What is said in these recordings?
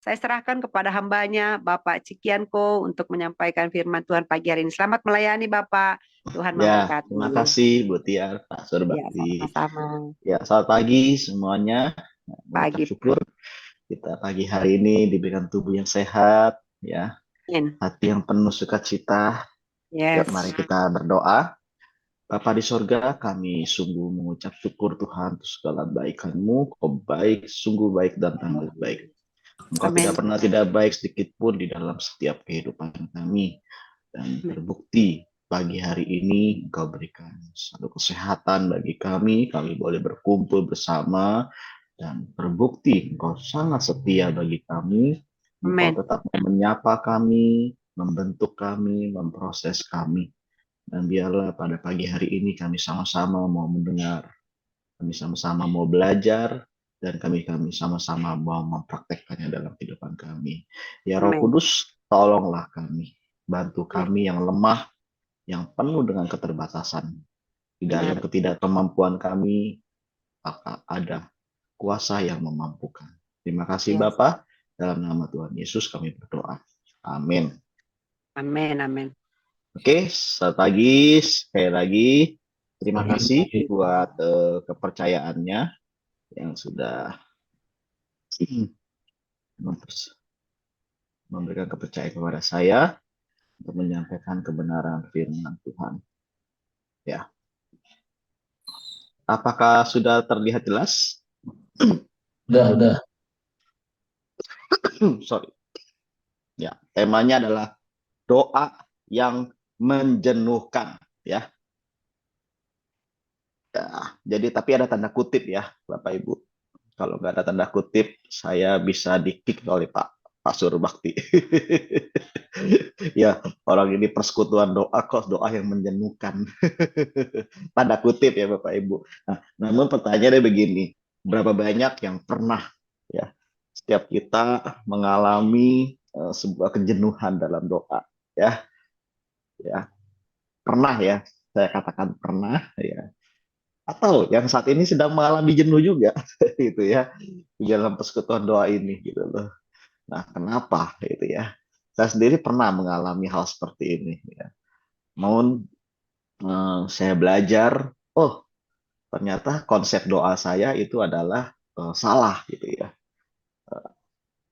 Saya serahkan kepada hambanya, Bapak Cikianko, untuk menyampaikan firman Tuhan pagi hari ini. Selamat melayani, Bapak. Tuhan Ya, memberkati. terima kasih Bu Tiar, Pak Ya, Surbakti. sama-sama. Ya, selamat pagi semuanya. Mengucap Pagi, syukur kita pagi hari ini diberikan tubuh yang sehat, ya, Pak. hati yang penuh sukacita. Yuk, mari Yes. kita berdoa. Bapa di sorga, kami sungguh mengucap syukur Tuhan untuk segala kebaikan-Mu. Kau baik, sungguh baik dan tangguh baik. Engkau tidak Amin. pernah tidak baik sedikit pun di dalam setiap kehidupan kami. Dan Amin. terbukti pagi hari ini Engkau berikan satu kesehatan bagi kami boleh berkumpul bersama, dan terbukti Engkau sangat setia bagi kami. Engkau Amin. tetap menyapa kami, membentuk kami, memproses kami. Dan biarlah pada pagi hari ini kami sama-sama mau mendengar, kami sama-sama mau belajar, dan kami sama-sama mau mempraktekkannya dalam kehidupan kami. Ya Roh Amin. Kudus, tolonglah kami, bantu Ya, kami yang lemah, yang penuh dengan keterbatasan. Di dalam benar. ketidakmampuan kami, maka ada kuasa yang memampukan. Terima kasih Yes. Bapa, dalam nama Tuhan Yesus kami berdoa. Amin. Amin. Amin. Oke, selamat pagi. Sekali lagi, terima kasih buat kepercayaannya yang sudah memberikan kepercayaan kepada saya untuk menyampaikan kebenaran firman Tuhan. Ya, apakah sudah terlihat jelas? Udah. Sorry. Ya, temanya adalah doa yang menjenuhkan. Ya. Ya, jadi tapi ada tanda kutip ya, Bapak Ibu. Kalau nggak ada tanda kutip, saya bisa di-kick oleh Pak Surbakti. Ya, orang ini persekutuan doa kok doa yang menjenuhkan. Tanda kutip ya Bapak Ibu. Nah, namun pertanyaannya begini, berapa banyak yang pernah ya setiap kita mengalami sebuah kejenuhan dalam doa ya, ya pernah ya, saya katakan pernah ya, atau yang saat ini sedang mengalami jenuh juga gitu ya di dalam persekutuan doa ini gitu loh. Nah, kenapa gitu ya? Saya sendiri pernah mengalami hal seperti ini ya. Namun saya belajar, oh ternyata konsep doa saya itu adalah salah gitu ya.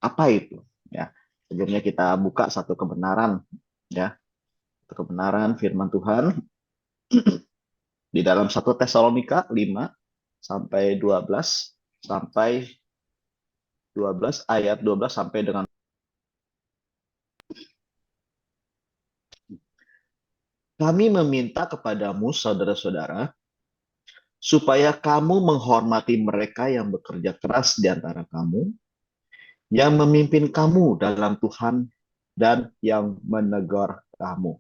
Apa itu? Ya, sebelumnya kita buka satu kebenaran ya, satu kebenaran firman Tuhan di dalam 1 Tesalonika 5 sampai 12 sampai 12 ayat 12 sampai dengan kami meminta kepadamu saudara-saudara supaya kamu menghormati mereka yang bekerja keras di antara kamu, yang memimpin kamu dalam Tuhan dan yang menegur kamu.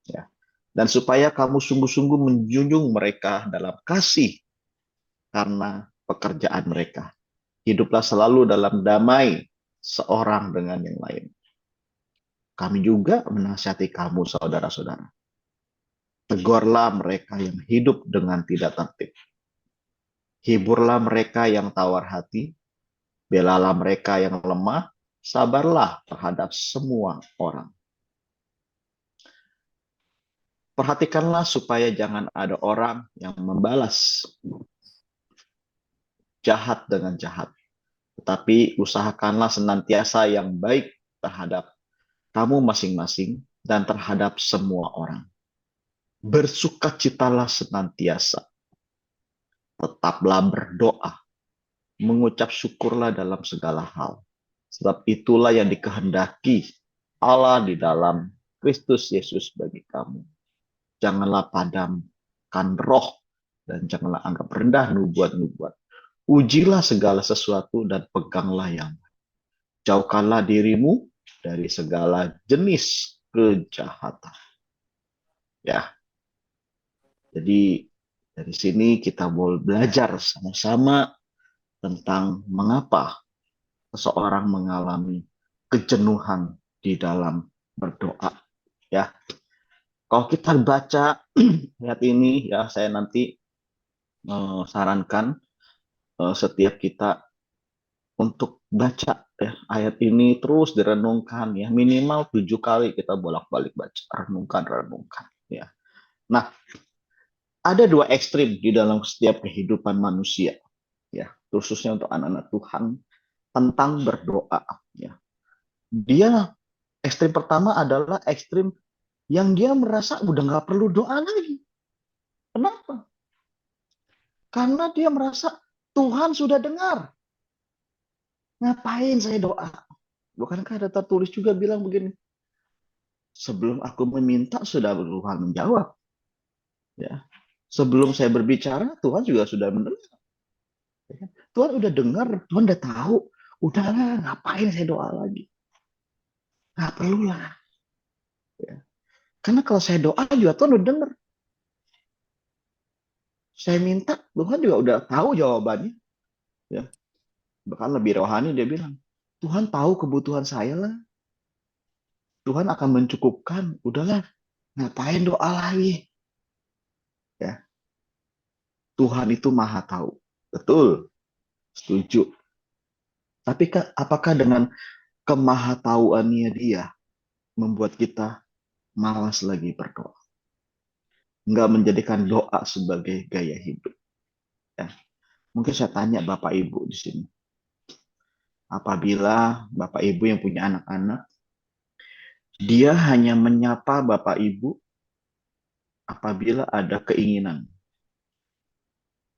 Ya. Dan supaya kamu sungguh-sungguh menjunjung mereka dalam kasih karena pekerjaan mereka. Hiduplah selalu dalam damai seorang dengan yang lain. Kami juga menasihati kamu saudara-saudara. Tegurlah mereka yang hidup dengan tidak tertib. Hiburlah mereka yang tawar hati. Belalah mereka yang lemah. Sabarlah terhadap semua orang. Perhatikanlah supaya jangan ada orang yang membalas jahat dengan jahat. Tetapi usahakanlah senantiasa yang baik terhadap kamu masing-masing dan terhadap semua orang. Bersukacitalah senantiasa. Tetaplah berdoa. Mengucap syukurlah dalam segala hal. Sebab itulah yang dikehendaki Allah di dalam Kristus Yesus bagi kamu. Janganlah padamkan roh dan janganlah anggap rendah nubuat-nubuat. Ujilah segala sesuatu dan peganglah yang baik. Jauhkanlah dirimu dari segala jenis kejahatan. Ya, jadi dari sini kita boleh belajar sama-sama tentang mengapa seseorang mengalami kejenuhan di dalam berdoa. Ya, kalau kita baca ayat ini, ya saya nanti sarankan setiap kita untuk baca ya ayat ini terus direnungkan ya, minimal 7 kali kita bolak-balik baca, renungkan ya. Nah, ada dua ekstrim di dalam setiap kehidupan manusia ya, khususnya untuk anak-anak Tuhan tentang berdoa ya. Dia ekstrim pertama adalah ekstrim yang dia merasa udah nggak perlu doa lagi. Kenapa? Karena dia merasa Tuhan sudah dengar. Ngapain saya doa? Bukankah ada tertulis juga bilang begini, sebelum aku meminta sudah Tuhan menjawab. Ya, sebelum saya berbicara Tuhan juga sudah mendengar. Tuhan udah dengar, Tuhan udah tahu. Udahlah, ngapain saya doa lagi? Nggak perlu lah. Ya. Karena kalau saya doa juga Tuhan udah dengar. Saya minta, Tuhan juga udah tahu jawabannya. Ya. Bahkan lebih rohani dia bilang, Tuhan tahu kebutuhan saya lah. Tuhan akan mencukupkan. Udahlah, ngapain doa lagi? Ya. Tuhan itu maha tahu. Betul, setuju. Tapi apakah dengan kemahatauannya dia membuat kita malas lagi berdoa? Nggak menjadikan doa sebagai gaya hidup. Ya. Mungkin saya tanya Bapak Ibu di sini. Apabila Bapak Ibu yang punya anak-anak, dia hanya menyapa Bapak Ibu apabila ada keinginan,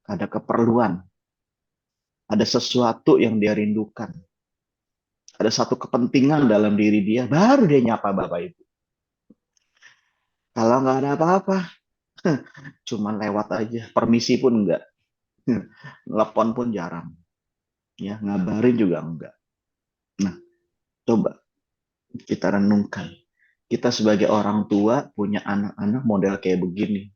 ada keperluan, ada sesuatu yang dia rindukan, ada satu kepentingan dalam diri dia, baru dia nyapa Bapak Ibu. Kalau nggak ada apa-apa, cuma lewat aja, permisi pun enggak, telepon pun jarang, ya ngabarin juga enggak. Nah, coba kita renungkan. Kita sebagai orang tua punya anak-anak model kayak begini.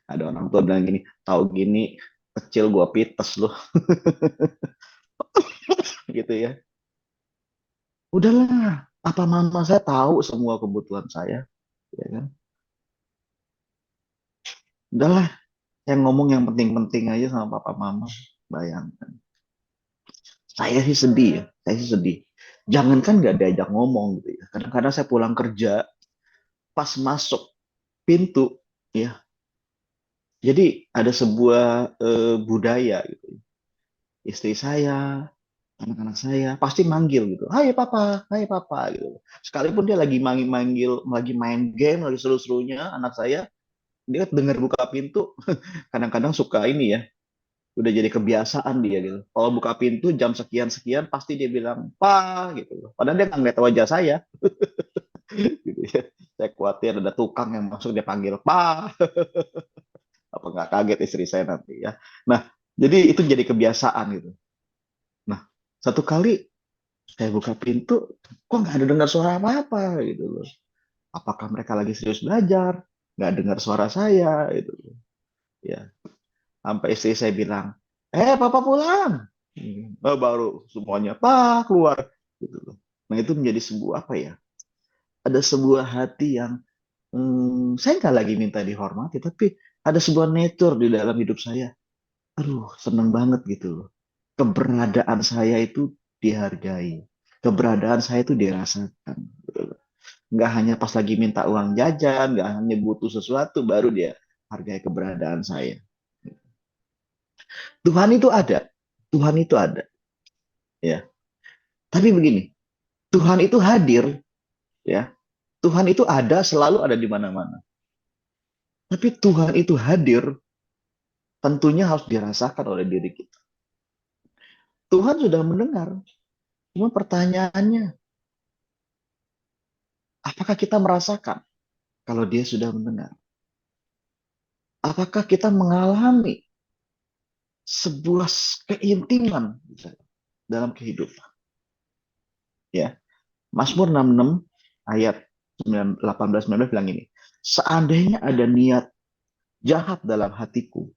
Ada orang tua bilang gini, tahu gini kecil gua pites loh, gitu ya. Udahlah, apa mama saya tahu semua kebutuhan saya, ya kan? Udahlah, yang ngomong yang penting-penting aja sama papa mama. Bayangkan. Saya sih sedih ya, saya sih sedih. Jangankan nggak diajak ngomong gitu ya. Kadang-kadang saya pulang kerja, pas masuk pintu, ya. Jadi ada sebuah budaya gitu. Istri saya, anak-anak saya pasti manggil gitu. Hai papa gitu. Sekalipun dia lagi main game, lagi seru-serunya, anak saya, dia dengar buka pintu, kadang-kadang suka ini ya, udah jadi kebiasaan dia gitu. Kalau buka pintu jam sekian-sekian pasti dia bilang, "Pa," gitu. Padahal dia nggak ngeliat wajah saya gitu ya. Saya khawatir ada tukang yang masuk dia panggil, "Pa." Apa nggak kaget istri saya nanti ya. Nah, jadi itu jadi kebiasaan gitu. Nah, satu kali saya buka pintu, kok nggak ada dengar suara apa-apa gitu loh. Apakah mereka lagi serius belajar? Nggak dengar suara saya gitu loh. Ya, sampai istri saya bilang, papa pulang. Baru semuanya, pak keluar gitu loh. Nah itu menjadi sebuah apa ya? Ada sebuah hati yang saya nggak lagi minta dihormati, tapi ada sebuah nature di dalam hidup saya. Aduh, seneng banget gitu loh. Keberadaan saya itu dihargai. Keberadaan saya itu dirasakan. Gitu loh. Nggak hanya pas lagi minta uang jajan, nggak hanya butuh sesuatu, baru dia hargai keberadaan saya. Tuhan itu ada. Tuhan itu ada. Ya. Tapi begini, Tuhan itu hadir. Ya. Tuhan itu ada, selalu ada di mana-mana. Tapi Tuhan itu hadir, tentunya harus dirasakan oleh diri kita. Tuhan sudah mendengar. Cuma pertanyaannya, apakah kita merasakan kalau dia sudah mendengar? Apakah kita mengalami sebuah keintiman dalam kehidupan? Ya, Mazmur 66 ayat 18-19 bilang ini, seandainya ada niat jahat dalam hatiku,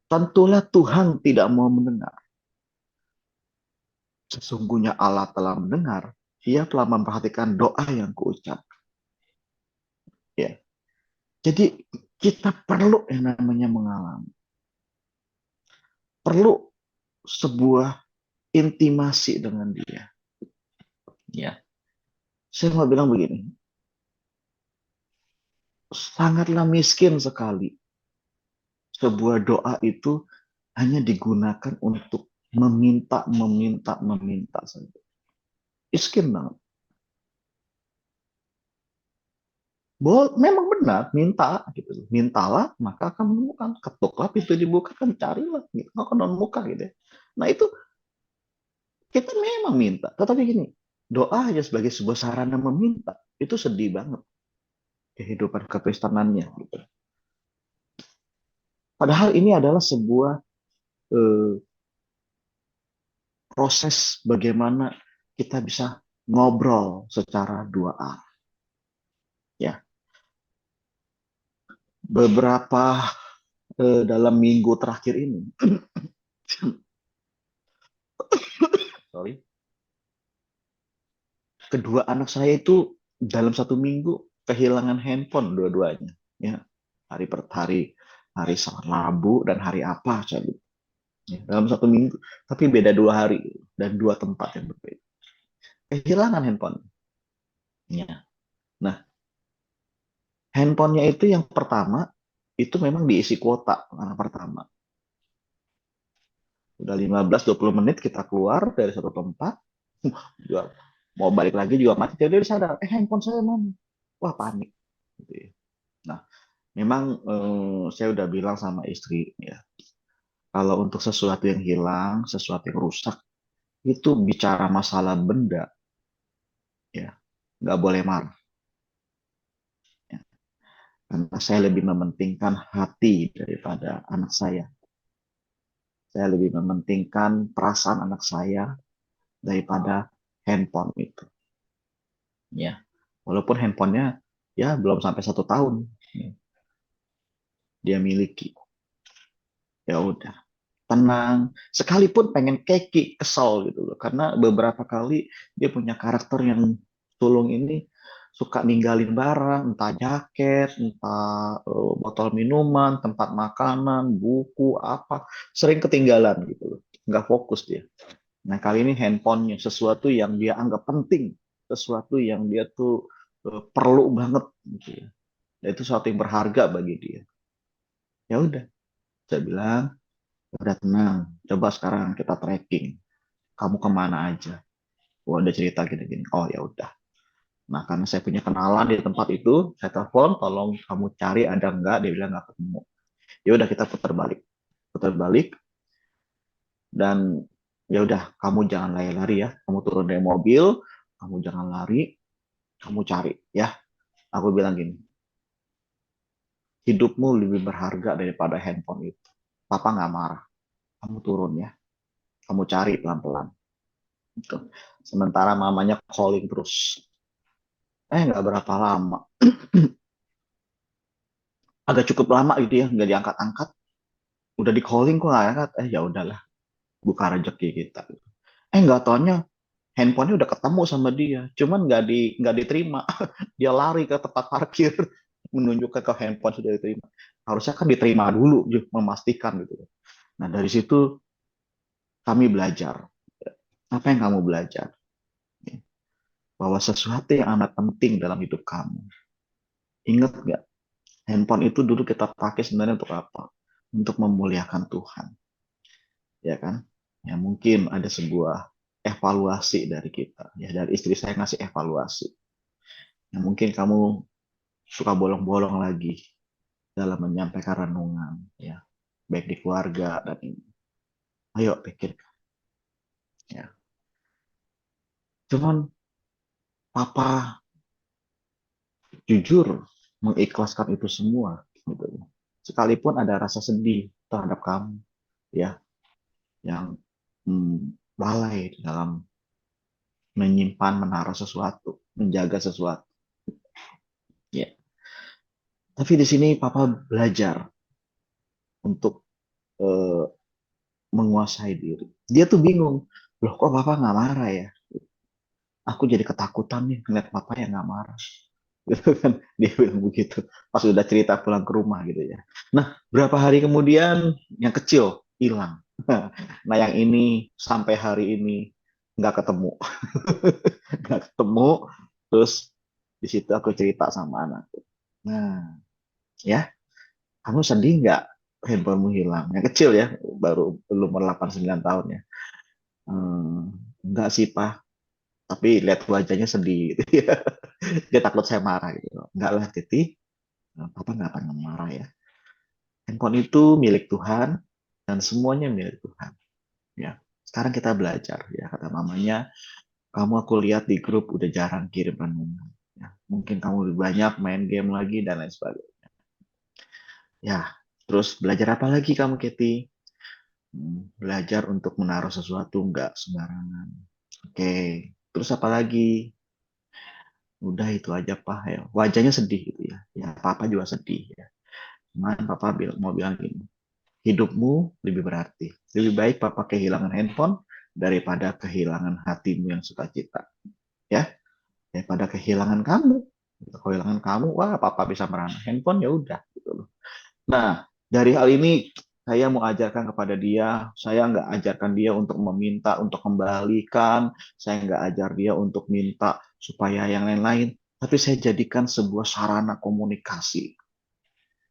tentulah Tuhan tidak mau mendengar. Sesungguhnya Allah telah mendengar, ia telah memperhatikan doa yang kuucap. Ya. Jadi kita perlu yang namanya mengalami. Perlu sebuah intimasi dengan dia. Ya, saya mau bilang begini, sangatlah miskin sekali sebuah doa itu hanya digunakan untuk meminta saja. Miskin banget. Memang benar, minta gitu. Mintalah, maka akan menemukan. Ketuklah pintu dibukakan, carilah, gitu. Akan menemukan gitu. Nah itu kita memang minta, tetapi gini, doa hanya sebagai sebuah sarana meminta, itu sedih banget kehidupan kekristenannya. Gitu. Padahal ini adalah sebuah eh, proses bagaimana kita bisa ngobrol secara dua arah. Ya, beberapa dalam minggu terakhir ini, sorry, kedua anak saya itu dalam satu minggu kehilangan handphone dua-duanya. Ya, hari Rabu dan hari apa saya lupa. Ya, dalam satu minggu, tapi beda 2 hari dan 2 tempat yang berbeda. Kehilangan handphone. Ya. Nah, handphonenya itu yang pertama itu memang diisi kuota anak pertama. Udah 15-20 menit kita keluar dari satu tempat, juga mau balik lagi juga mati. Jadi dia sadar, handphone saya mana? Wah, panik. Gitu ya. Nah, memang saya udah bilang sama istri ya, kalau untuk sesuatu yang hilang, sesuatu yang rusak, itu bicara masalah benda, ya nggak boleh marah. Ya. Karena saya lebih mementingkan hati daripada anak saya. Saya lebih mementingkan perasaan anak saya daripada handphone itu. Ya, walaupun handphonenya ya belum sampai 1 tahun dia miliki. Ya udah, tenang. Sekalipun pengen keki, kesal gitu loh. Karena beberapa kali dia punya karakter yang sulung ini suka ninggalin barang, entah jaket, entah botol minuman, tempat makanan, buku, apa. Sering ketinggalan gitu loh. Nggak fokus dia. Nah kali ini handphonenya, sesuatu yang dia anggap penting. Sesuatu yang dia tuh perlu banget. Gitu ya. Dan itu sesuatu yang berharga bagi dia. Ya udah, saya bilang, udah tenang, coba sekarang kita tracking. Kamu kemana aja? Gua udah cerita gini-gini. Oh ya udah. Nah karena saya punya kenalan di tempat itu, saya telepon, tolong kamu cari ada nggak? Dia bilang nggak ketemu. Ya udah kita putar balik dan ya udah kamu jangan lari-lari ya. Kamu turun dari mobil, kamu jangan lari, kamu cari ya. Aku bilang gini, hidupmu lebih berharga daripada handphone itu. Papa nggak marah. Kamu turun ya. Kamu cari pelan-pelan. Gitu. Sementara mamanya calling terus. Nggak berapa lama. Agak cukup lama gitu ya, nggak diangkat-angkat. Udah di calling kok nggak angkat. Ya udahlah, buka rezeki kita. Nggak taunya handphonenya udah ketemu sama dia. Cuman nggak diterima. Dia lari ke tempat parkir menunjukkan ke handphone sudah diterima. Harusnya kan diterima dulu, memastikan gitu. Nah dari situ kami belajar. Apa yang kamu belajar? Bahwa sesuatu yang amat penting dalam hidup kamu. Ingat nggak? Handphone itu dulu kita pakai sebenarnya untuk apa? Untuk memuliakan Tuhan. Ya kan? Ya mungkin ada sebuah evaluasi dari kita. Ya dari istri saya ngasih evaluasi. Ya mungkin kamu suka bolong-bolong lagi dalam menyampaikan renungan. Ya. Baik di keluarga dan ini. Ayo pikirkan. Ya. Cuman papa jujur mengikhlaskan itu semua. Gitu. Sekalipun ada rasa sedih terhadap kamu. Ya, yang lalai dalam menyimpan, menaruh sesuatu, menjaga sesuatu. Ya. Tapi di sini Papa belajar untuk eh, menguasai diri. Dia tuh bingung, loh kok Papa nggak marah ya? Aku jadi ketakutan nih ngeliat Papa yang nggak marah. Gitu kan, dia bilang begitu. Pas udah cerita pulang ke rumah gitu ya. Nah, berapa hari kemudian yang kecil hilang. Nah, yang ini sampai hari ini nggak ketemu. Nggak ketemu, terus di situ aku cerita sama anakku. Nah, ya, kamu sedih nggak handphonemu hilang? Yang kecil ya, baru belum umur 8 9 tahun ya. Hmm, enggak sih, Pak. Tapi lihat wajahnya sedih gitu ya. Dia takut saya marah gitu. Enggak lah, Titi. Papa nggak akan marah ya. Handphone itu milik Tuhan dan semuanya milik Tuhan. Ya. Sekarang kita belajar ya, kata mamanya. Kamu aku lihat di grup udah jarang kirim renungan. Ya, mungkin kamu lebih banyak main game lagi dan lain sebagainya. Ya, terus belajar apa lagi kamu, Keti? Belajar untuk menaruh sesuatu nggak sembarangan. Oke, terus apa lagi? Udah itu aja, Pak. Ya, wajahnya sedih gitu ya. Ya, Papa juga sedih ya. Cuman Papa mau bilang gini, hidupmu lebih berarti. Lebih baik Papa kehilangan handphone daripada kehilangan hatimu yang sukacita. Ya, daripada kehilangan kamu. Kehilangan kamu, wah Papa bisa merana handphone ya udah gitu loh. Nah, dari hal ini saya mau ajarkan kepada dia, saya nggak ajarkan dia untuk meminta, untuk kembalikan, saya nggak ajar dia untuk minta supaya yang lain-lain, tapi saya jadikan sebuah sarana komunikasi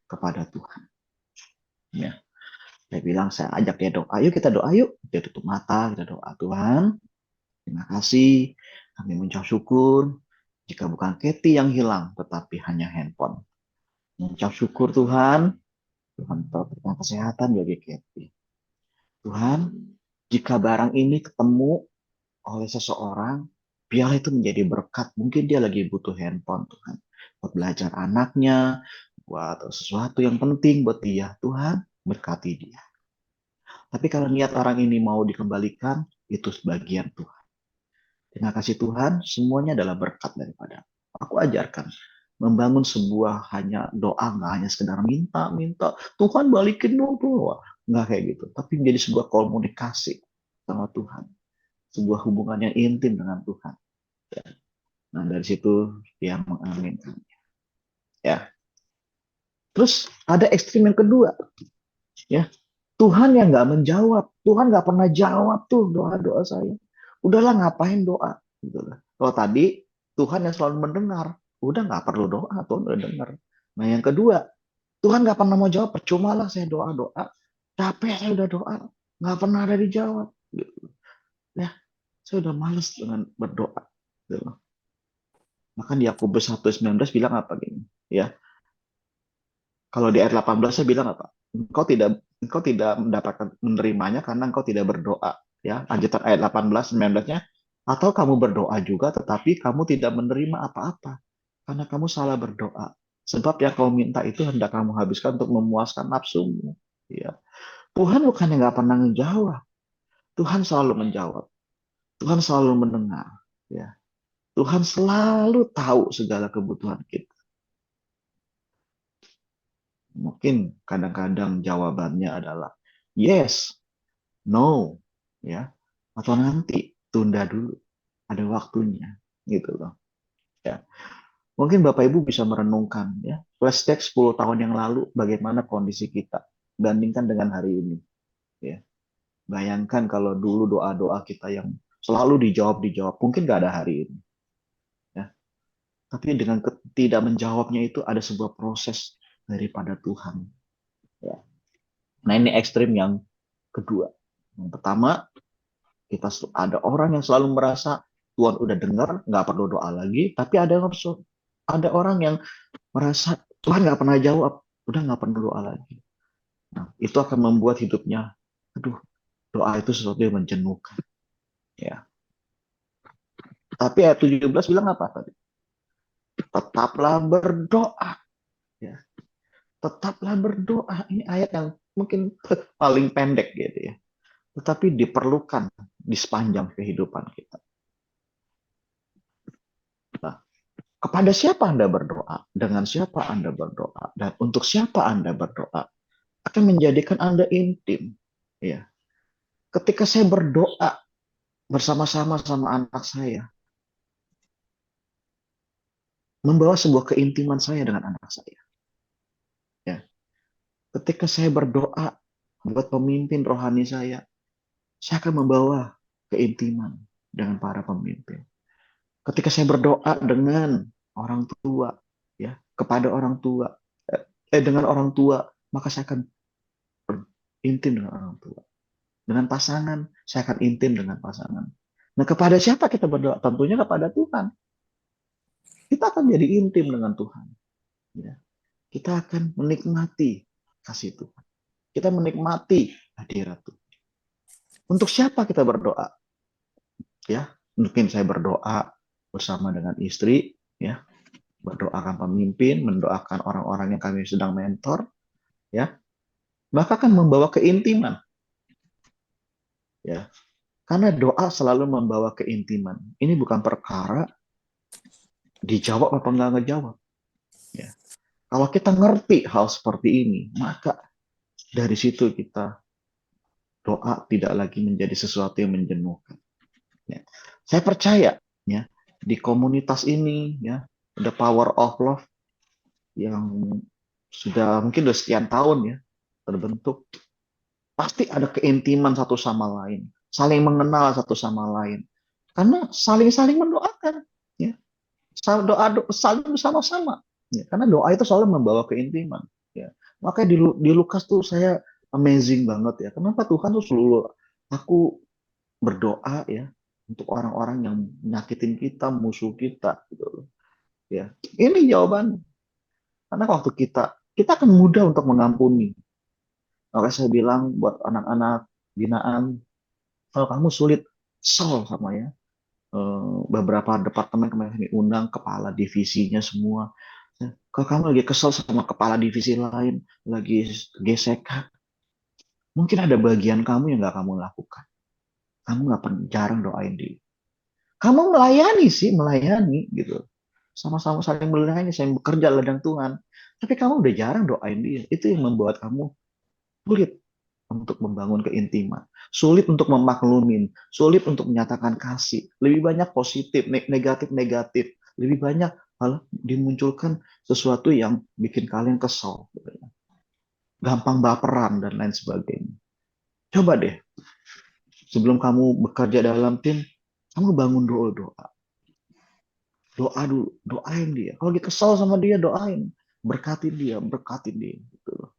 kepada Tuhan. Ya, saya bilang, saya ajak dia doa, yuk kita doa yuk, dia tutup mata, kita doa, Tuhan, terima kasih, kami mengucap syukur, jika bukan Keti yang hilang, tetapi hanya handphone. Mengucap syukur Tuhan, Tuhan telah berikan kesehatan bagi Keti. Tuhan, jika barang ini ketemu oleh seseorang, biarlah itu menjadi berkat. Mungkin dia lagi butuh handphone, Tuhan. Buat belajar anaknya, buat sesuatu yang penting buat dia. Tuhan, berkati dia. Tapi kalau niat orang ini mau dikembalikan, itu sebagian Tuhan. Terima kasih Tuhan, semuanya adalah berkat daripada. Aku ajarkan membangun sebuah hanya doa, nggak hanya sekedar minta, Tuhan balikin dong tuh. Nggak kayak gitu, tapi menjadi sebuah komunikasi sama Tuhan, sebuah hubungan yang intim dengan Tuhan. Nah dari situ dia mengaminkan. Ya, terus ada ekstrim yang kedua, ya Tuhan yang nggak menjawab, Tuhan nggak pernah jawab tuh doa-doa saya. Udahlah ngapain doa, gitu lah. Kalau tadi Tuhan yang selalu mendengar, udah nggak perlu doa, Tuhan udah dengar. Nah yang kedua, Tuhan nggak pernah mau jawab, percuma lah saya doa-doa, capek saya udah doa, nggak pernah ada dijawab. Gitu. Ya, saya udah males dengan berdoa. Gitu. Maka di Yakobus 1:19 bilang apa gini? Ya, kalau di ayat 18 saya bilang apa? Engkau tidak mendapatkan menerimanya karena engkau tidak berdoa. Ya, lanjutan ayat 18 19-nya, atau kamu berdoa juga tetapi kamu tidak menerima apa-apa karena kamu salah berdoa. Sebab yang kau minta itu hendak kamu habiskan untuk memuaskan nafsumu. Ya. Tuhan bukannya nggak pernah menjawab. Tuhan selalu menjawab. Tuhan selalu mendengar. Ya. Tuhan selalu tahu segala kebutuhan kita. Mungkin kadang-kadang jawabannya adalah yes, no, ya, atau nanti, tunda dulu, ada waktunya, gitu loh. Ya, mungkin Bapak Ibu bisa merenungkan, ya, flashback 10 tahun yang lalu, bagaimana kondisi kita, bandingkan dengan hari ini, ya. Bayangkan kalau dulu doa-doa kita yang selalu dijawab, mungkin nggak ada hari ini, ya. Tapi dengan tidak menjawabnya itu ada sebuah proses daripada Tuhan, ya. Nah ini ekstrim yang kedua. Yang pertama, kita ada orang yang selalu merasa Tuhan udah dengar, nggak perlu doa lagi. Tapi ada orang yang merasa Tuhan nggak pernah jawab, udah nggak perlu doa lagi. Nah, itu akan membuat hidupnya, aduh, doa itu sesuatu yang menjenuhkan. Ya. Tapi ayat 17 bilang apa tadi? Tetaplah berdoa. Ya. Tetaplah berdoa. Ini ayat yang mungkin paling pendek gitu ya. Tetapi diperlukan di sepanjang kehidupan kita. Nah, kepada siapa Anda berdoa? Dengan siapa Anda berdoa? Dan untuk siapa Anda berdoa? Akan menjadikan Anda intim. Ya. Ketika saya berdoa bersama-sama sama anak saya, membawa sebuah keintiman saya dengan anak saya. Ya. Ketika saya berdoa buat pemimpin rohani saya akan membawa keintiman dengan para pemimpin. Ketika saya berdoa dengan orang tua, ya, kepada orang tua, dengan orang tua, maka saya akan intim dengan orang tua. Dengan pasangan, saya akan intim dengan pasangan. Nah, kepada siapa kita berdoa? Tentunya kepada Tuhan. Kita akan jadi intim dengan Tuhan. Ya. Kita akan menikmati kasih Tuhan. Kita menikmati hadirat Tuhan. Untuk siapa kita berdoa? Ya, mungkin saya berdoa bersama dengan istri, ya, mendoakan pemimpin, mendoakan orang-orang yang kami sedang mentor, ya, maka akan membawa keintiman, ya, karena doa selalu membawa keintiman. Ini bukan perkara dijawab apa enggak ngejawab, ya. Kalau kita ngerti hal seperti ini, maka dari situ kita doa tidak lagi menjadi sesuatu yang menjenuhkan. Ya. Saya percaya, ya, di komunitas ini, ya, the power of love yang mungkin sudah sekian tahun, ya, terbentuk, pasti ada keintiman satu sama lain, saling mengenal satu sama lain, karena saling mendoakan, ya, saling bersama-sama, ya, karena doa itu selalu membawa keintiman, ya. Makanya di Lukas tuh saya amazing banget, ya, kenapa Tuhan tuh selalu aku berdoa, ya, untuk orang-orang yang nyakitin kita, musuh kita, gitu loh, ya. Ini jawaban, karena waktu kita akan mudah untuk mengampuni. Maka saya bilang buat anak-anak binaan, kalau kamu sulit solve sama, ya, beberapa departemen kemarin kami undang kepala divisinya semua. Kalau kamu lagi kesel sama kepala divisi lain, lagi gesekan, mungkin ada bagian kamu yang nggak kamu lakukan. Kamu nggak pernah, jarang doain dia. Kamu melayani sih, melayani gitu. Sama-sama saling melayani, saling bekerja ladang Tuhan. Tapi kamu udah jarang doain dia. Itu yang membuat kamu sulit untuk membangun keintiman, sulit untuk memaklumin, sulit untuk menyatakan kasih. Lebih banyak positif, negatif. Lebih banyak malah dimunculkan sesuatu yang bikin kalian kesal, gitu ya. Gampang baperan dan lain sebagainya. Coba deh, sebelum kamu bekerja dalam tim, kamu bangun doa. Doa dulu, doain dia. Kalau dia kesal sama dia, doain. Berkatin dia. Gitu loh.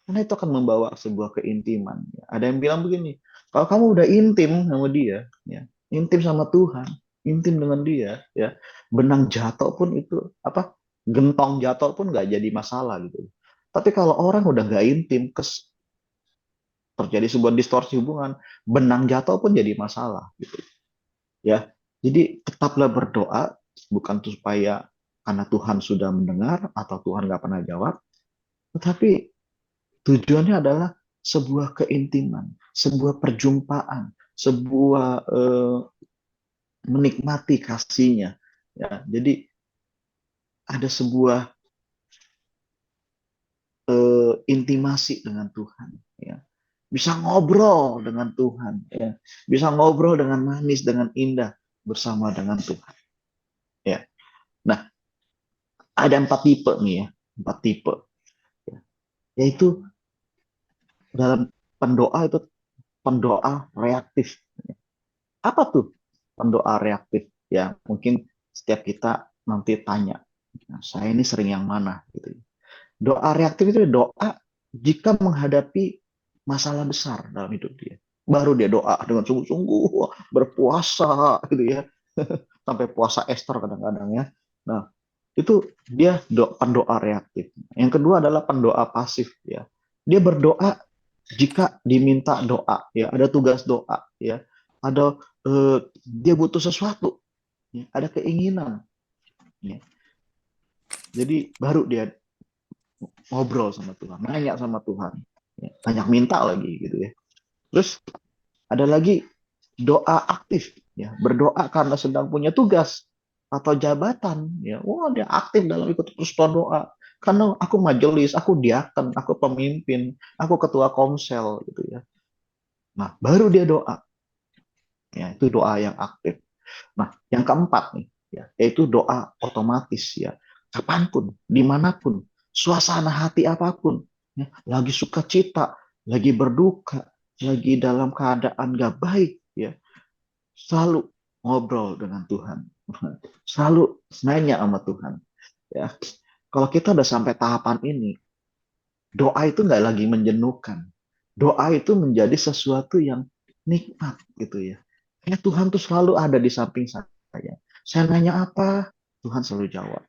Karena itu akan membawa sebuah keintiman. Ada yang bilang begini, kalau kamu udah intim sama dia, ya, intim sama Tuhan, intim dengan dia, ya, benang jatuh pun itu apa, gentong jatuh pun nggak jadi masalah gitu. Tapi kalau orang udah nggak intim, terjadi sebuah distorsi hubungan, benang jatuh pun jadi masalah gitu. Ya, jadi tetaplah berdoa, bukan supaya karena Tuhan sudah mendengar atau Tuhan nggak pernah jawab, tetapi tujuannya adalah sebuah keintiman, sebuah perjumpaan, sebuah menikmati kasihnya. Ya, jadi ada sebuah intimasi dengan Tuhan. Ya. Bisa ngobrol dengan Tuhan. Ya. Bisa ngobrol dengan manis, dengan indah bersama dengan Tuhan. Ya. Nah, ada 4 tipe nih, ya, 4 tipe. Ya. Yaitu dalam pendoa itu pendoa reaktif. Apa tuh pendoa reaktif? Ya, mungkin setiap kita nanti tanya, nah, saya ini sering yang mana? Gitu. Doa reaktif itu doa jika menghadapi masalah besar dalam hidup dia. Baru dia doa dengan sungguh-sungguh, berpuasa, gitu ya. Sampai puasa Esther kadang-kadang, ya. Nah, itu dia pendoa reaktif. Yang kedua adalah pendoa pasif, ya. Dia berdoa jika diminta doa, ya, ada tugas doa, ya, ada dia butuh sesuatu, ya, ada keinginan, ya. Jadi baru dia ngobrol sama Tuhan, nanya sama Tuhan, ya, banyak minta lagi gitu ya. Terus ada lagi doa aktif, ya, berdoa karena sedang punya tugas atau jabatan, ya. Wah, dia aktif dalam ikut persekutuan doa. Karena aku majelis, aku diaken, aku pemimpin, aku ketua komsel gitu ya. Nah, baru dia doa. Ya, itu doa yang aktif. Nah, yang keempat nih, ya, yaitu doa otomatis, ya. Kapanpun, dimanapun, suasana hati apapun, ya, lagi sukacita, lagi berduka, lagi dalam keadaan gak baik, ya, selalu ngobrol dengan Tuhan, selalu nanya sama Tuhan. Ya, kalau kita udah sampai tahapan ini, doa itu nggak lagi menjenuhkan. Doa itu menjadi sesuatu yang nikmat gitu ya. Kayak Tuhan tuh selalu ada di samping saya. Saya nanya apa, Tuhan selalu jawab.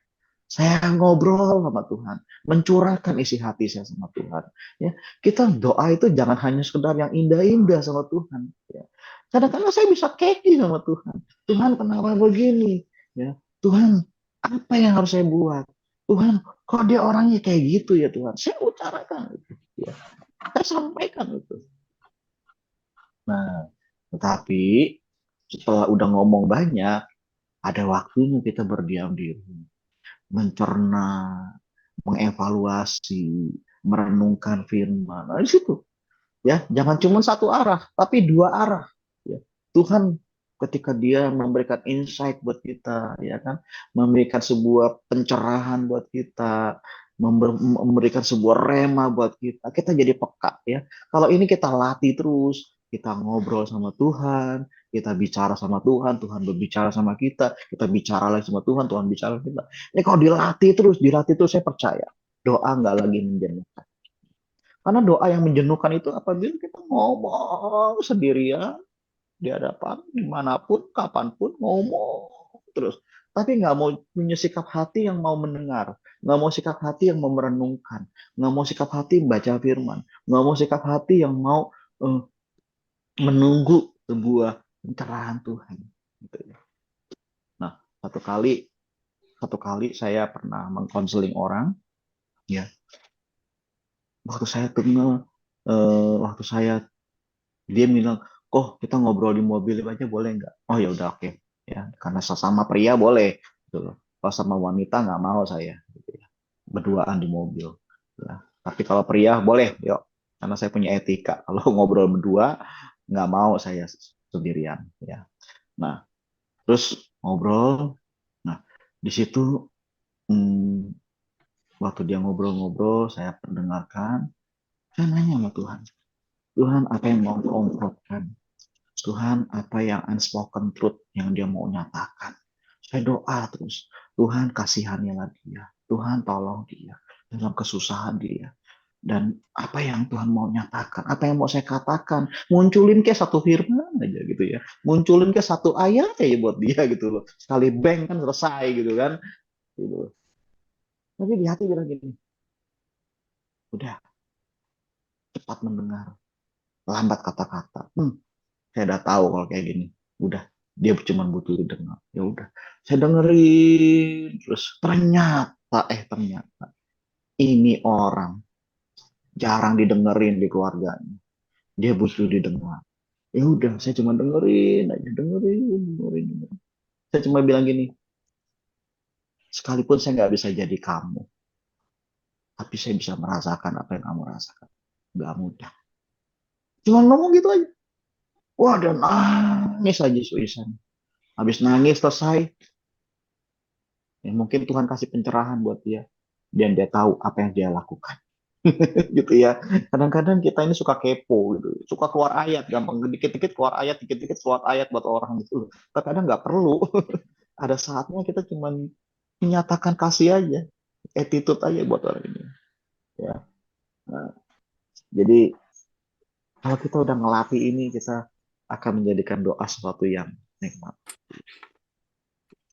Saya ngobrol sama Tuhan, mencurahkan isi hati saya sama Tuhan. Ya, kita doa itu jangan hanya sekedar yang indah-indah sama Tuhan. Ya. Kadang-kadang saya bisa keki sama Tuhan. Tuhan kenapa begini? Ya, Tuhan apa yang harus saya buat? Tuhan, kok dia orangnya kayak gitu ya Tuhan? Saya utarakan itu. Ya. Saya sampaikan itu. Nah, tetapi setelah udah ngomong banyak, ada waktunya kita berdiam diri, mencerna, mengevaluasi, merenungkan firman. Nah, di situ ya, jangan cuma satu arah, tapi dua arah. Ya. Tuhan ketika dia memberikan insight buat kita, ya kan, memberikan sebuah pencerahan buat kita, memberikan sebuah rema buat kita, kita jadi peka ya. Kalau ini kita latih terus, kita ngobrol sama Tuhan, kita bicara sama Tuhan, Tuhan berbicara sama kita bicara lagi sama Tuhan, Tuhan bicara sama kita. Ini kalau dilatih terus, saya percaya doa nggak lagi menjenuhkan. Karena doa yang menjenuhkan itu apabila kita ngomong sendirian di hadapan, dimanapun, kapanpun, ngomong terus. Tapi nggak mau punya sikap hati yang mau mendengar. Nggak mau sikap hati yang mau merenungkan. Nggak mau sikap hati membaca firman. Nggak mau sikap hati yang mau eh, menunggu sebuah pencerahan Tuhan. Gitu ya. Nah, satu kali saya pernah mengkonseling orang, ya. Waktu saya tengah, waktu saya dia bilang, kok kita ngobrol di mobil aja boleh nggak? Oh ya udah oke. Ya, karena sesama pria boleh. Gitu loh. Kalau sama wanita nggak mau saya. Gitu ya. Berduaan di mobil. Nah, tapi kalau pria boleh, yuk. Karena saya punya etika. Kalau ngobrol berdua, nggak mau saya sendirian. Ya. Nah, terus ngobrol. Nah, di situ hmm, waktu dia ngobrol-ngobrol, saya perdengarkan. Saya nanya sama Tuhan. Tuhan, apa yang mau kau ungkapkan? Tuhan, apa yang unspoken truth yang dia mau nyatakan. Saya doa terus. Tuhan, kasihanilah dia. Tuhan, tolong dia. Dalam kesusahan dia. Dan apa yang Tuhan mau nyatakan. Apa yang mau saya katakan. Munculin ke satu firman aja gitu ya. Munculin ke satu ayat aja buat dia gitu loh. Sekali bang kan selesai gitu kan. Gitu. Tapi di hati bilang gini. Udah, cepat mendengar. Lambat kata-kata. Saya udah tahu kalau kayak gini. Udah, dia cuma butuh didengar. Ya udah, saya dengerin terus. Ternyata ini orang jarang didengerin di keluarganya. Dia butuh didengar. Ya udah, saya cuma dengerin aja, dengerin. Saya cuma bilang gini, sekalipun saya nggak bisa jadi kamu, tapi saya bisa merasakan apa yang kamu rasakan. Gak mudah. Cuma ngomong gitu aja. Wah, dan nangis aja Suisan. Habis nangis selesai, ya, mungkin Tuhan kasih pencerahan buat dia dan dia tahu apa yang dia lakukan. Gitu ya. Kadang-kadang kita ini suka kepo gitu, suka keluar ayat, gampang dikit-dikit keluar ayat, dikit-dikit keluar ayat buat orang gitu. Kadang nggak perlu. Ada saatnya kita cuma menyatakan kasih aja, attitude aja buat orang ini. Ya. Nah, jadi kalau kita udah ngelatih ini, kita akan menjadikan doa sesuatu yang nikmat.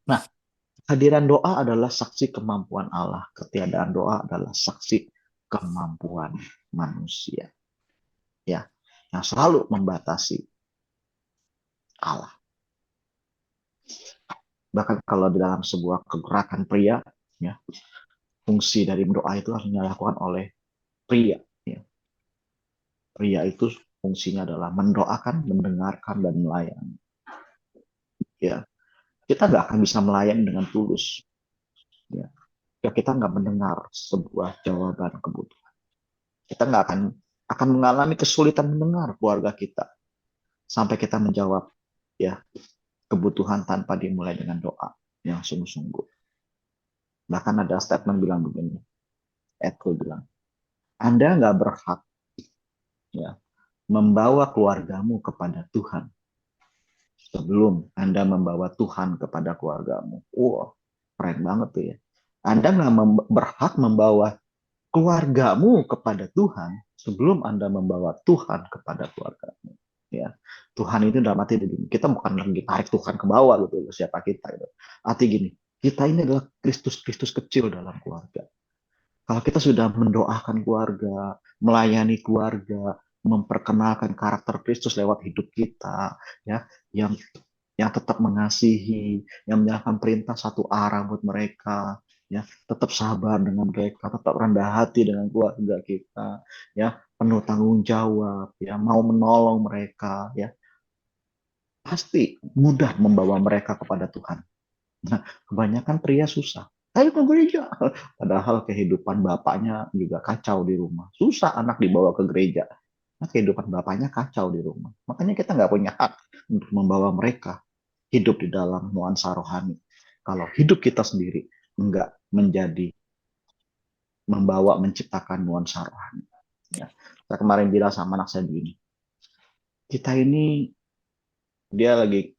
Nah, kehadiran doa adalah saksi kemampuan Allah. Ketiadaan doa adalah saksi kemampuan manusia. Ya, yang selalu membatasi Allah. Bahkan kalau di dalam sebuah kegerakan pria, ya, fungsi dari doa itu harus dilakukan oleh pria. Ya. Pria itu fungsinya adalah mendoakan, mendengarkan, dan melayani. Ya, kita nggak akan bisa melayani dengan tulus. Ya, kita nggak mendengar sebuah jawaban kebutuhan. Kita nggak akan mengalami kesulitan mendengar keluarga kita sampai kita menjawab ya kebutuhan tanpa dimulai dengan doa yang sungguh-sungguh. Bahkan ada statement bilang begini, Edko bilang, Anda nggak berhak ya, membawa keluargamu kepada Tuhan sebelum Anda membawa Tuhan kepada keluargamu. Wah, keren banget tuh ya. Anda nggak berhak membawa keluargamu kepada Tuhan sebelum Anda membawa Tuhan kepada keluargamu. Ya, Tuhan itu dalam arti begini, kita bukan lagi tarik Tuhan ke bawah gitu, siapa kita itu. Arti gini, kita ini adalah Kristus kecil dalam keluarga. Kalau kita sudah mendoakan keluarga, melayani keluarga, memperkenalkan karakter Kristus lewat hidup kita, ya, yang tetap mengasihi, yang menjalankan perintah satu arah buat mereka, ya, tetap sabar dengan mereka, tetap rendah hati dengan keluarga kita, ya, penuh tanggung jawab, ya, mau menolong mereka, ya, pasti mudah membawa mereka kepada Tuhan. Nah, kebanyakan pria susah. Ayo ke gereja. Padahal kehidupan bapaknya juga kacau di rumah. Susah anak dibawa ke gereja. Nah, kehidupan bapaknya kacau di rumah. Makanya kita nggak punya hak untuk membawa mereka hidup di dalam nuansa rohani. Kalau hidup kita sendiri nggak menjadi membawa menciptakan nuansa rohani. Ya. Saya kemarin bilang sama anak saya begini, kita ini dia lagi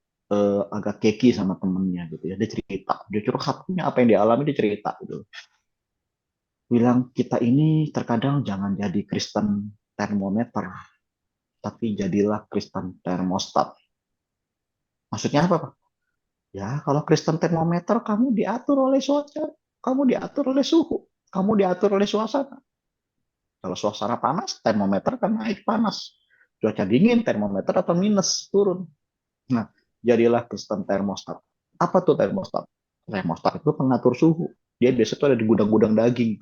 agak keki sama temennya gitu ya. Dia cerita, dia curhat punya apa yang dia alami, dia cerita gitu. Bilang kita ini terkadang jangan jadi Kristen termometer, tapi jadilah Kristen termostat. Maksudnya apa, Pak? Ya, kalau Kristen termometer kamu diatur oleh cuaca, kamu diatur oleh suhu, kamu diatur oleh suasana. Kalau suasana panas, termometer kan naik panas. Cuaca dingin, termometer atau minus turun. Nah, jadilah Kristen termostat. Apa tuh termostat? Termostat itu pengatur suhu. Dia biasa tuh ada di gudang-gudang daging.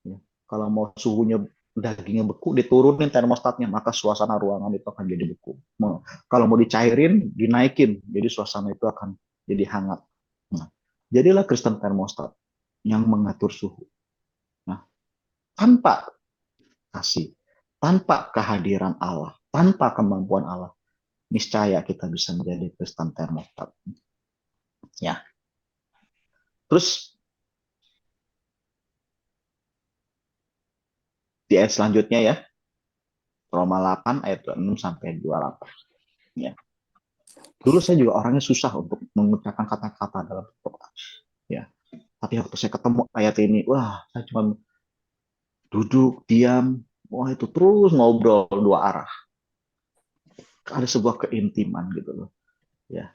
Ya. Kalau mau suhunya dagingnya beku, diturunin termostatnya, maka suasana ruangan itu akan jadi beku. Kalau mau dicairin, dinaikin, jadi suasana itu akan jadi hangat. Nah, jadilah Kristen termostat yang mengatur suhu. Nah, tanpa kasih, tanpa kehadiran Allah, tanpa kemampuan Allah, niscaya kita bisa menjadi Kristen termostat. Ya. Terus di ayat selanjutnya ya, Roma 8 ayat 26 sampai 28. Ya. Dulu saya juga orangnya susah untuk mengucapkan kata-kata dalam doa. Ya. Tapi waktu saya ketemu ayat ini, wah, saya cuma duduk, diam, wah itu terus ngobrol dua arah. Ada sebuah keintiman gitu loh. Ya.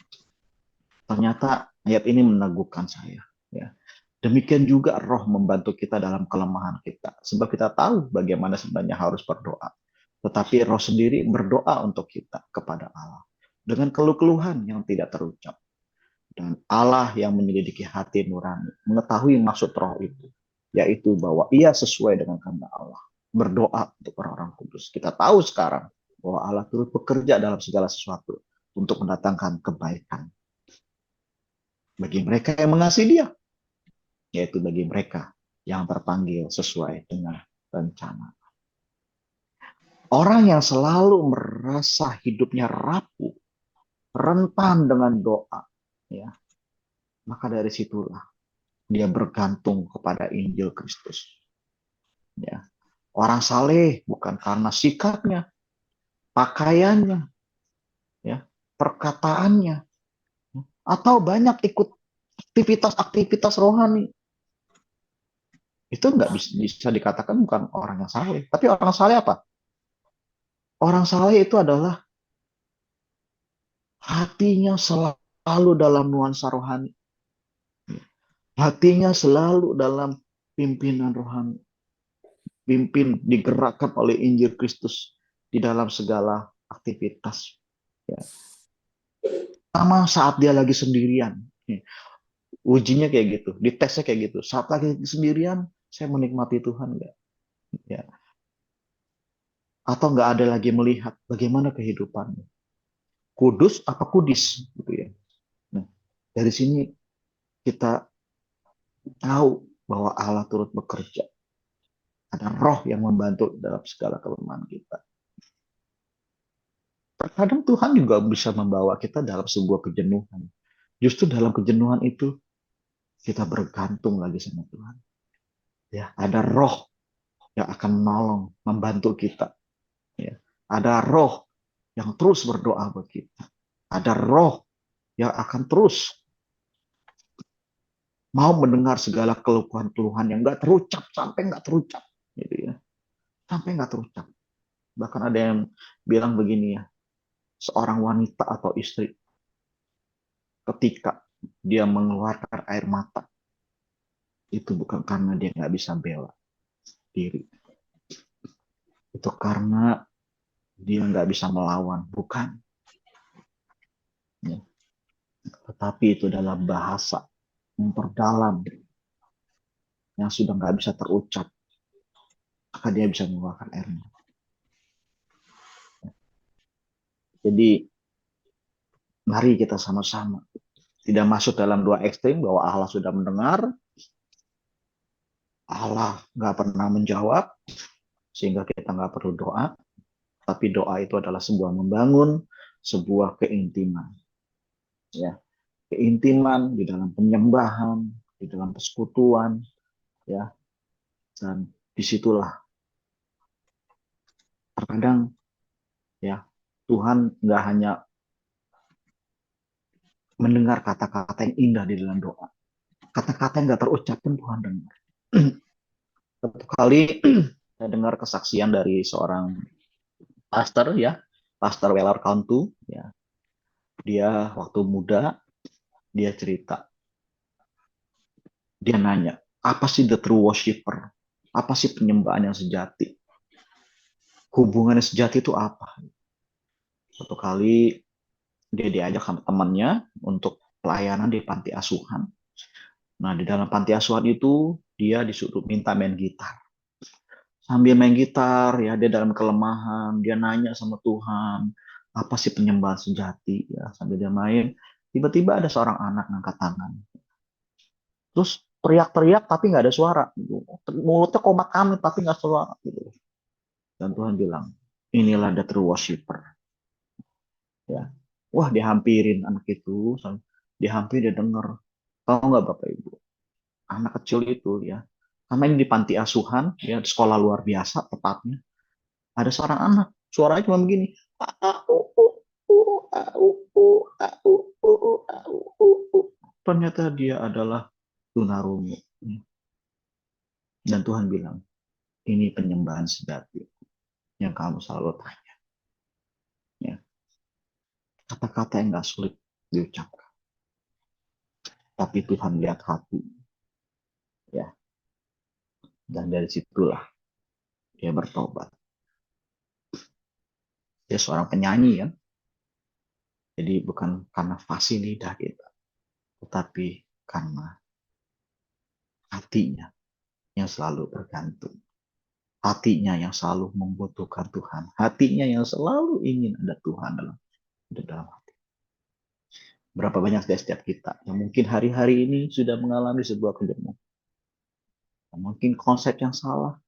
Ternyata ayat ini meneguhkan saya. Ya. Demikian juga roh membantu kita dalam kelemahan kita. Sebab kita tahu bagaimana sebenarnya harus berdoa. Tetapi roh sendiri berdoa untuk kita kepada Allah. Dengan keluh-keluhan yang tidak terucap. Dan Allah yang menyelidiki hati nurani. Mengetahui maksud roh itu. Yaitu bahwa ia sesuai dengan kehendak Allah. Berdoa untuk orang-orang kudus. Kita tahu sekarang bahwa Allah turut bekerja dalam segala sesuatu. Untuk mendatangkan kebaikan. Bagi mereka yang mengasihi dia, yaitu bagi mereka yang terpanggil sesuai dengan rencana. Orang yang selalu merasa hidupnya rapuh, rentan dengan doa, ya, maka dari situlah dia bergantung kepada Injil Kristus. Ya. Orang saleh bukan karena sikapnya, pakaiannya, ya, perkataannya, atau banyak ikut aktivitas-aktivitas rohani. Itu nggak bisa dikatakan bukan orang yang saleh. Tapi orang saleh apa? Orang saleh itu adalah hatinya selalu dalam nuansa rohani. Hatinya selalu dalam pimpinan rohani. Digerakkan oleh Injil Kristus di dalam segala aktivitas. Ya. Sama saat dia lagi sendirian. Ujinya kayak gitu, ditesnya kayak gitu. Saat lagi sendirian, saya menikmati Tuhan nggak? Ya. Atau nggak ada lagi melihat bagaimana kehidupannya. Kudus apa kudis? Gitu ya. Nah, dari sini kita tahu bahwa Allah turut bekerja. Ada roh yang membantu dalam segala kelemahan kita. Terkadang Tuhan juga bisa membawa kita dalam sebuah kejenuhan. Justru dalam kejenuhan itu kita bergantung lagi sama Tuhan. Ya, ada roh yang akan menolong, membantu kita. Ya. Ada roh yang terus berdoa buat kita. Ada roh yang akan terus mau mendengar segala keluhan-keluhan yang nggak terucap sampai nggak terucap, gitu ya, sampai nggak terucap. Bahkan ada yang bilang begini ya, seorang wanita atau istri ketika dia mengeluarkan air mata itu bukan karena dia nggak bisa bela diri, itu karena dia nggak bisa melawan, bukan, ya. Tetapi itu adalah bahasa memperdalam yang sudah nggak bisa terucap, maka dia bisa mengeluarkan air mata. Jadi mari kita sama-sama tidak masuk dalam dua ekstrim bahwa Allah sudah mendengar, Allah nggak pernah menjawab, sehingga kita nggak perlu doa. Tapi doa itu adalah sebuah membangun sebuah keintiman, ya, keintiman di dalam penyembahan, di dalam persekutuan, ya, dan disitulah terkadang, ya, Tuhan nggak hanya mendengar kata-kata yang indah di dalam doa, kata-kata yang nggak terucap pun Tuhan dengar. Satu kali saya dengar kesaksian dari seorang pastor, ya, Pastor Weller Cantu, ya, dia waktu muda dia cerita, dia nanya, apa sih the true worshiper? Apa sih penyembahan yang sejati? Hubungannya sejati itu apa? Satu kali dia diajak sama temannya untuk pelayanan di panti asuhan. Nah, di dalam panti asuhan itu dia disuruh minta main gitar. Sambil main gitar, ya, dia dalam kelemahan, dia nanya sama Tuhan, apa sih penyembahan sejati, ya, sambil dia main. Tiba-tiba ada seorang anak ngangkat tangan. Terus teriak-teriak tapi nggak ada suara. Mulutnya komat kamit tapi nggak suara. Gitu. Dan Tuhan bilang, inilah the true worshiper. Ya. Wah, dihampirin anak itu. Dihampir, dia dengar. Tahu nggak Bapak Ibu? Anak kecil itu, ya. Karena ini di panti asuhan, ya, di sekolah luar biasa tepatnya. Ada seorang anak. Suaranya cuma begini. Ternyata dia adalah tunarungu. Dan Tuhan bilang, ini penyembahan sejati yang kamu selalu tanya. Ya. Kata-kata yang nggak sulit diucapkan. Tapi Tuhan lihat hati. Ya. Dan dari situlah dia bertobat. Dia seorang penyanyi, ya. Jadi bukan karena fasih lidah kita, tetapi karena hatinya yang selalu bergantung. Hatinya yang selalu membutuhkan Tuhan. Hatinya yang selalu ingin ada Tuhan dalam hati. Berapa banyak dari setiap kita yang mungkin hari-hari ini sudah mengalami sebuah kejenuhan. Mungkin konsep yang salah,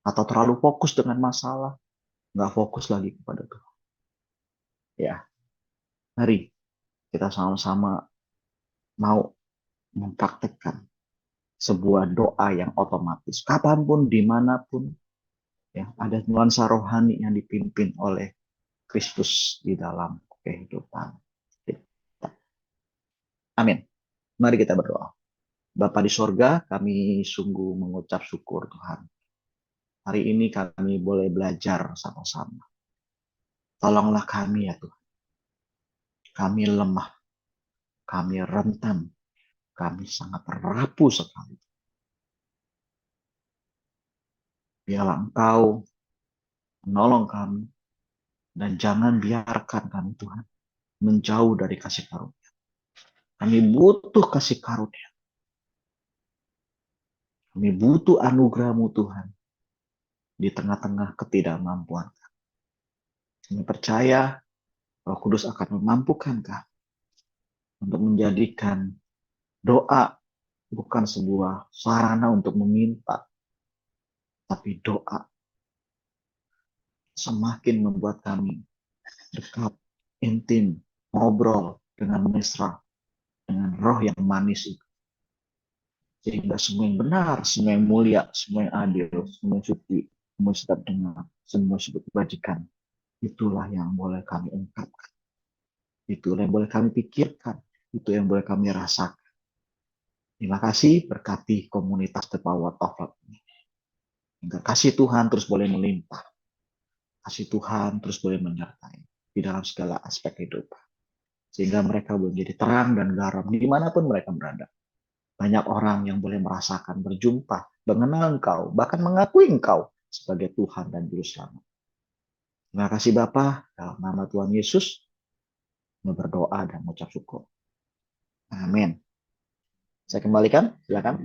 atau terlalu fokus dengan masalah, nggak fokus lagi kepada Tuhan. Ya, mari kita sama-sama mau mempraktekkan sebuah doa yang otomatis. Kapanpun, dimanapun, ya, ada nuansa rohani yang dipimpin oleh Kristus di dalam kehidupan kita. Amin. Mari kita berdoa. Bapa di sorga, kami sungguh mengucap syukur Tuhan. Hari ini kami boleh belajar sama-sama. Tolonglah kami ya Tuhan. Kami lemah, kami rentan, kami sangat rapuh sekali. Biarlah Engkau menolong kami, dan jangan biarkan kami Tuhan menjauh dari kasih karunia. Kami butuh kasih karunia. Kami butuh anugerah-Mu Tuhan di tengah-tengah ketidakmampuan. Kami percaya Roh Kudus akan memampukan kami untuk menjadikan doa bukan sebuah sarana untuk meminta, tapi doa semakin membuat kami dekat, intim, ngobrol dengan mesra, dengan roh yang manis itu. Sehingga semua yang benar, semua yang mulia, semua yang adil, semua yang suci, semua yang sedap dengar, semua yang sebut kebajikan Itulah yang boleh kami ungkapkan. Itulah yang boleh kami pikirkan. Itu yang boleh kami rasakan. Terima kasih, berkati komunitas The Power of Love ini. Hingga kasih Tuhan terus boleh melimpah. Kasih Tuhan terus boleh menyertai di dalam segala aspek hidup. Sehingga mereka boleh menjadi terang dan garam dimanapun mereka berada. Banyak orang yang boleh merasakan, berjumpa, mengenal Engkau, bahkan mengakui Engkau sebagai Tuhan dan Juru Selamat. Terima kasih Bapa, dalam nama Tuhan Yesus, berdoa dan mengucap syukur. Amin. Saya kembalikan, silakan.